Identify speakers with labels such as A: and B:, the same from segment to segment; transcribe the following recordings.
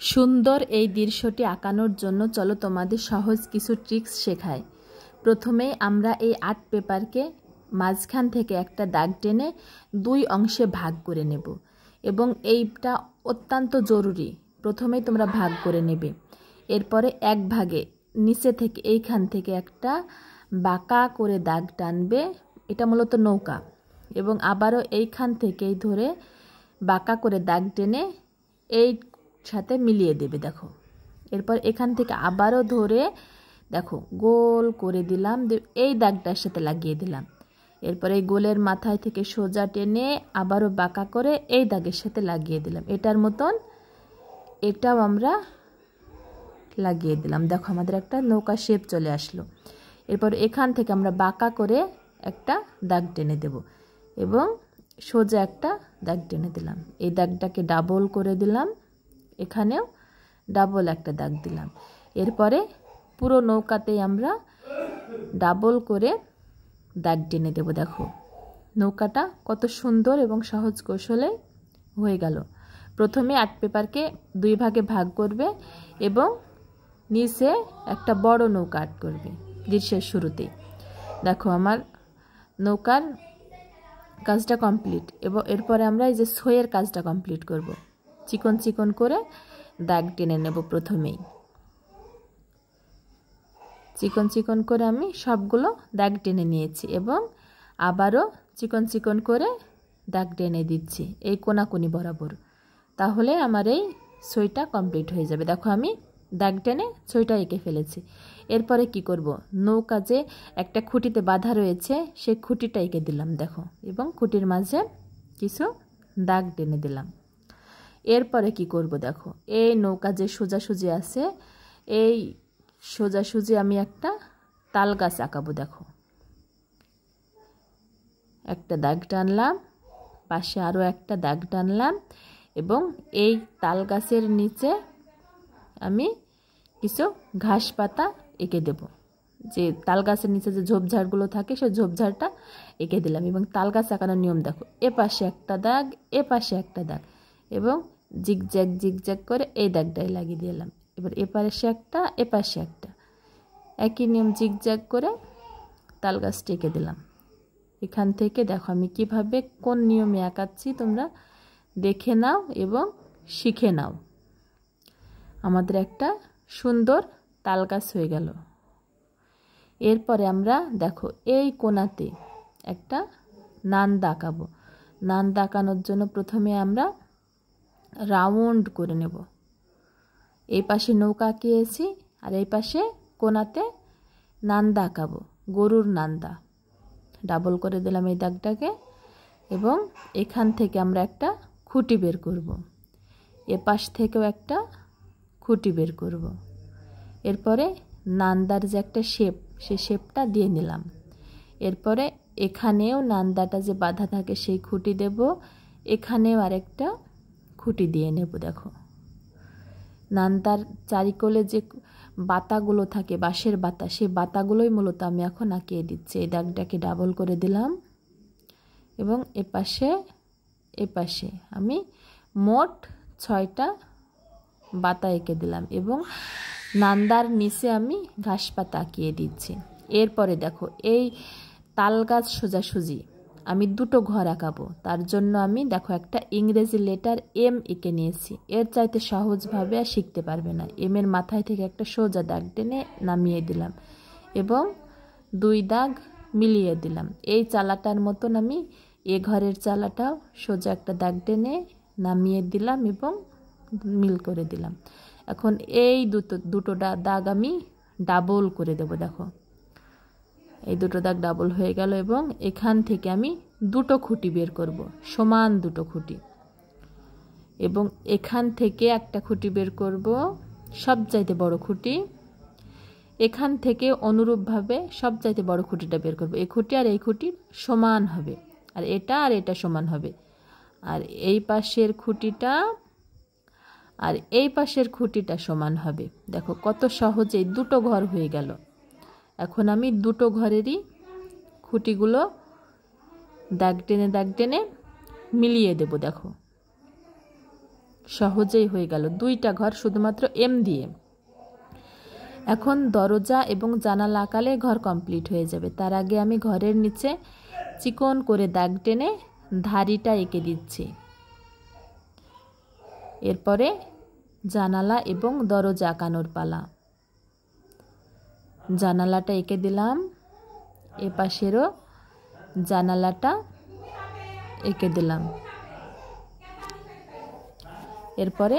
A: সুন্দর এই দৃশ্যটি আঁকানোর জন্য চলো তোমাদের সহজ কিছু ট্রিক্স শেখাই। প্রথমেই আমরা এই আর্ট পেপারকে মাঝখান থেকে একটা দাগ টেনে দুই অংশে ভাগ করে নেব এবং এইটা অত্যন্ত জরুরি। প্রথমেই তোমরা ভাগ করে নেবে, এরপরে এক ভাগে নিচে থেকে এইখান থেকে একটা বাঁকা করে দাগ টানবে, এটা মূলত নৌকা, এবং আবারও এইখান থেকেই ধরে বাঁকা করে দাগ টেনে এই সাথে মিলিয়ে দেবে। দেখো, এরপর এখান থেকে আবারও ধরে দেখো গোল করে দিলাম, এই দাগটার সাথে লাগিয়ে দিলাম। এরপর এই গোলের মাথায় থেকে সোজা টেনে আবারও বাঁকা করে এই দাগের সাথে লাগিয়ে দিলাম। এটার মতন এটাও আমরা লাগিয়ে দিলাম। দেখো আমাদের একটা নৌকা শেপ চলে আসলো। এরপর এখান থেকে আমরা বাঁকা করে একটা দাগ টেনে দেব এবং সোজা একটা দাগ টেনে দিলাম। এই দাগটাকে ডাবল করে দিলাম, এখানেও ডাবল একটা দাগ দিলাম। এরপরে পুরো নৌকাতেই আমরা ডাবল করে দাগ টেনে দেব। দেখো নৌকাটা কত সুন্দর এবং সহজ কৌশলে হয়ে গেল। প্রথমে আর্ট পেপারকে দুই ভাগে ভাগ করবে এবং নিচে একটা বড় নৌকা আর্ট করবে দৃশ্যের শুরুতেই। দেখো আমার নৌকার কাজটা কমপ্লিট, এবং এরপরে আমরা এই যে ছয়ের কাজটা কমপ্লিট করব। চিকন চিকন করে দাগ টেনে নেব। প্রথমেই চিকন চিকন করে আমি সবগুলো দাগ টেনে নিয়েছি এবং আবারও চিকন চিকন করে দাগ টেনে দিচ্ছি এই কোনাকুনি বরাবর। তাহলে আমার এই ছইটা কমপ্লিট হয়ে যাবে। দেখো আমি দাগ টেনে ছইটা এঁকে ফেলেছি। এরপরে কি করব, নৌকা যে একটা খুঁটিতে বাঁধা রয়েছে সেই খুঁটিটা এঁকে দিলাম। দেখো, এবং খুঁটির মাঝে কিছু দাগ টেনে দিলাম। এরপরে কি করব, দেখো এই নৌকা যে সোজাসুজি আছে এই সোজাসুজি আমি একটা তাল গাছ আঁকাবো। দেখো একটা দাগ টানলাম, পাশে আরও একটা দাগ টানলাম এবং এই তাল গাছের নিচে আমি কিছু ঘাস পাতা এঁকে দেব। যে তাল গাছের নিচে যে ঝোপঝাড়গুলো থাকে সেই ঝোপঝাড়টা এঁকে দিলাম। এবং তাল গাছ আঁকানোর নিয়ম দেখো, এ পাশে একটা দাগ, এ পাশে একটা দাগ, এবং জিগজ্যাগ জিগজ্যাগ করে এই দাগটাই লাগিয়ে দিলাম। এবার এ পাশে একটা, এ পাশে একটা, একই নিয়ম জিগজ্যাগ করে তাল গাছটা এঁকে দিলাম। এখান থেকে দেখো আমি কিভাবে কোন নিয়মে আঁকাচ্ছি তোমরা দেখে নাও এবং শিখে নাও। আমাদের একটা সুন্দর তাল গাছ হয়ে গেল। এরপরে আমরা দেখো এই কোণাতে একটা নান্দা আঁকাবো। নান্দা আঁকানোর জন্য প্রথমে আমরা রাউন্ড করে নেব। এই পাশে নৌকা আঁকিয়েছি আর এই পাশে কোণাতে নান্দা আঁকাবো, গরুর নান্দা। ডাবল করে দিলাম এই দাগটাকে এবং এখান থেকে আমরা একটা খুঁটি বের করব। এ পাশ থেকেও একটা খুঁটি বের করব। এরপরে নান্দার যে একটা শেপ, সেই শেপটা দিয়ে নিলাম। এরপরে এখানেও নান্দাটা যে বাঁধা থাকে সেই খুঁটি দেব, এখানেও আরেকটা খুঁটি দিয়ে নেব। দেখো নান্দার চারিকোলে যে বাতাগুলো থাকে, বাঁশের বাতা, সেই বাতাগুলোই মূলত আমি এখন আঁকিয়ে দিচ্ছি। এই দাগটাকে ডাবল করে দিলাম এবং এপাশে আমি মোট 6টা বাতা এঁকে দিলাম এবং নান্দার নিচে আমি ঘাস পাতা আঁকিয়ে দিচ্ছি। এরপরে দেখো এই তাল গাছ সোজাসুজি আমি দুটো ঘর আঁকাবো। তার জন্য আমি দেখো একটা ইংরেজি লেটার এম এঁকে নিয়েছি। এর চাইতে সহজভাবে আর শিখতে পারবে না। এম এর মাথায় থেকে একটা সোজা দাগ টেনে নামিয়ে দিলাম এবং 2 দাগ মিলিয়ে দিলাম। এই চালাটার মতন আমি এ ঘরের চালাটাও সোজা একটা দাগ টেনে নামিয়ে দিলাম এবং মিল করে দিলাম। এখন এই দুটো দাগ আমি ডাবল করে দেব। দেখো এই দুটো দাগ ডাবল হয়ে গেল এবং এখান থেকে আমি দুটো খুঁটি বের করব, সমান দুটো খুঁটি, এবং এখান থেকে একটা খুঁটি বের করব, সবচাইতে বড় খুঁটি। এখান থেকে অনুরূপভাবে সবচাইতে বড় খুঁটিটা বের করব। এই খুঁটি আর এই খুঁটি সমান হবে, আর এটা সমান হবে, আর এই পাশের খুঁটিটা আর এই পাশের খুঁটিটা সমান হবে। দেখো কত সহজেই দুটো ঘর হয়ে গেল। এখন আমি দুটো ঘরেরই খুঁটিগুলো দাগ টেনে মিলিয়ে দেব। দেখো সহজেই হয়ে গেল 2টা ঘর শুধুমাত্র এম দিয়ে। এখন দরজা এবং জানালা আঁকালে ঘর কমপ্লিট হয়ে যাবে। তার আগে আমি ঘরের নিচে চিকন করে দাগ টেনে ধারিটা এঁকে দিচ্ছি। এরপরে জানালা এবং দরজা আঁকানোর পালা। জানালাটা এঁকে দিলাম, এপাশেরও জানালাটা এঁকে দিলাম। এরপরে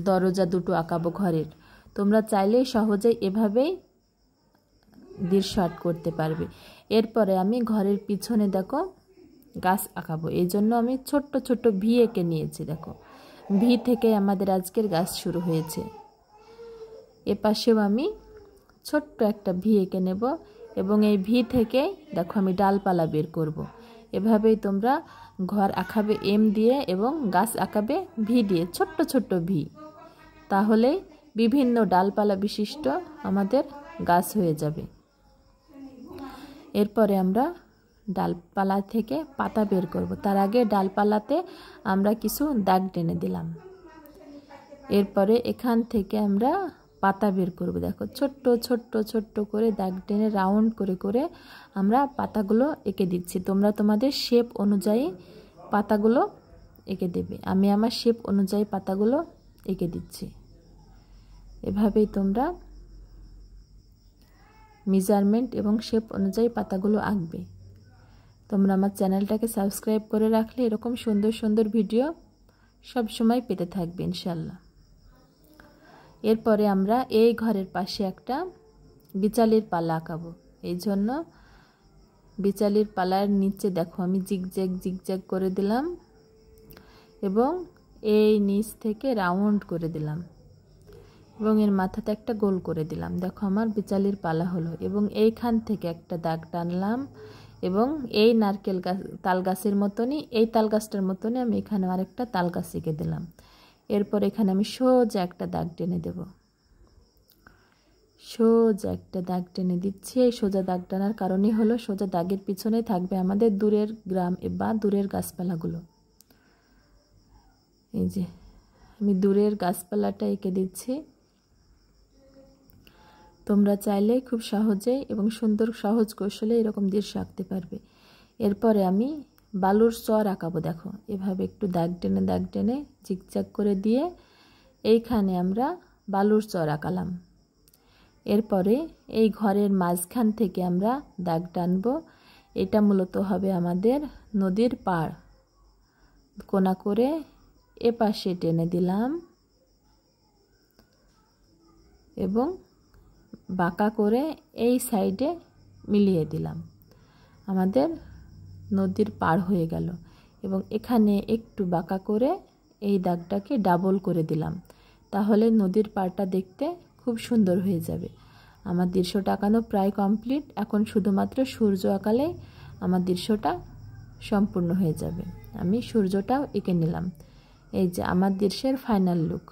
A: দরজা দুটো আঁকাবো ঘরের। তোমরা চাইলে সহজেই এভাবেই দৃশ্য আর্ট করতে পারবে। এরপরে আমি ঘরের পিছনে দেখো গাছ আঁকাবো, এই জন্য আমি ছোট্ট ছোট্ট ভি এঁকে নিয়েছি। দেখো ভি থেকে আমাদের আজকের গাছ শুরু হয়েছে। এপাশেও আমি ছোট্ট একটা ভি এঁকে নেব এবং এই ভি থেকে দেখো আমি ডালপালা বের করব। এভাবেই তোমরা ঘর আঁকাবে এম দিয়ে এবং গাছ আঁকাবে ভি দিয়ে, ছোট্ট ছোট্ট ভি। তাহলেই বিভিন্ন ডালপালা বিশিষ্ট আমাদের গাছ হয়ে যাবে। এরপরে আমরা ডালপালা থেকে পাতা বের করব। তার আগে ডালপালাতে আমরা কিছু দাগ টেনে দিলাম। এরপরে এখান থেকে আমরা পাতা বের করব। দেখো ছোট্ট ছোট্ট ছোট্ট করে দাগ টেনে রাউন্ড করে করে আমরা পাতাগুলো এঁকে দিচ্ছি। তোমরা তোমাদের শেপ অনুযায়ী পাতাগুলো এঁকে দেবে। আমি আমার শেপ অনুযায়ী পাতাগুলো এঁকে দিচ্ছি। এভাবেই তোমরা মেজারমেন্ট এবং শেপ অনুযায়ী পাতাগুলো আঁকবে। তোমরা আমার চ্যানেলটাকে সাবস্ক্রাইব করে রাখলে এরকম সুন্দর সুন্দর ভিডিও সব সময় পেতে থাকবে ইনশাল্লাহ। এরপরে আমরা এই ঘরের পাশে একটা বিচালির পালা আঁকাবো। এই জন্য বিচালির পালার নিচে দেখো আমি জিগজ্যাগ জিগজ্যাগ করে দিলাম এবং এই নিচ থেকে রাউন্ড করে দিলাম এবং এর মাথাতে একটা গোল করে দিলাম। দেখো আমার বিচালির পালা হলো এবং এইখান থেকে একটা দাগ টানলাম এবং এই নারকেল গাছ তাল গাছের মতনই, এই তাল গাছটার মতনই আমি এখানে আরেকটা তাল গাছ এঁকে দিলাম। এরপর এখানে আমি সোজা একটা দাগ টেনে দেব। সোজা একটা দাগ টেনে দিচ্ছি। এই সোজা দাগ টানার কারণই হলো সোজা দাগের পিছনে থাকবে আমাদের দূরের গ্রাম বা দূরের গাছপালাগুলো। এই যে আমি দূরের গাছপালাটা এঁকে দিচ্ছি। তোমরা চাইলে খুব সহজে এবং সুন্দর সহজ কৌশলে এরকম দৃশ্য আঁকতে পারবে। এরপরে আমি বালুর চর আঁকাবো। দেখো এভাবে একটু দাগ টেনে জিগজ্যাগ করে দিয়ে এইখানে আমরা বালুর চর আঁকালাম। এরপরে এই ঘরের মাঝখান থেকে আমরা দাগ টানবো। এটা মূলত হবে আমাদের নদীর পাড়। কোনা করে এপাশে টেনে দিলাম এবং বাঁকা করে এই সাইডে মিলিয়ে দিলাম। আমাদের নদীর পাড় হয়ে গেল এবং এখানে একটু বাঁকা করে এই দাগটাকে ডাবল করে দিলাম। তাহলে নদীর পাড়টা দেখতে খুব সুন্দর হয়ে যাবে। আমার দৃশ্যটা আঁকানো প্রায় কমপ্লিট। এখন শুধুমাত্র সূর্য আঁকালে আমার দৃশ্যটা সম্পূর্ণ হয়ে যাবে। আমি সূর্যটাও এঁকে নিলাম। এই যে আমার দৃশ্যের ফাইনাল লুক।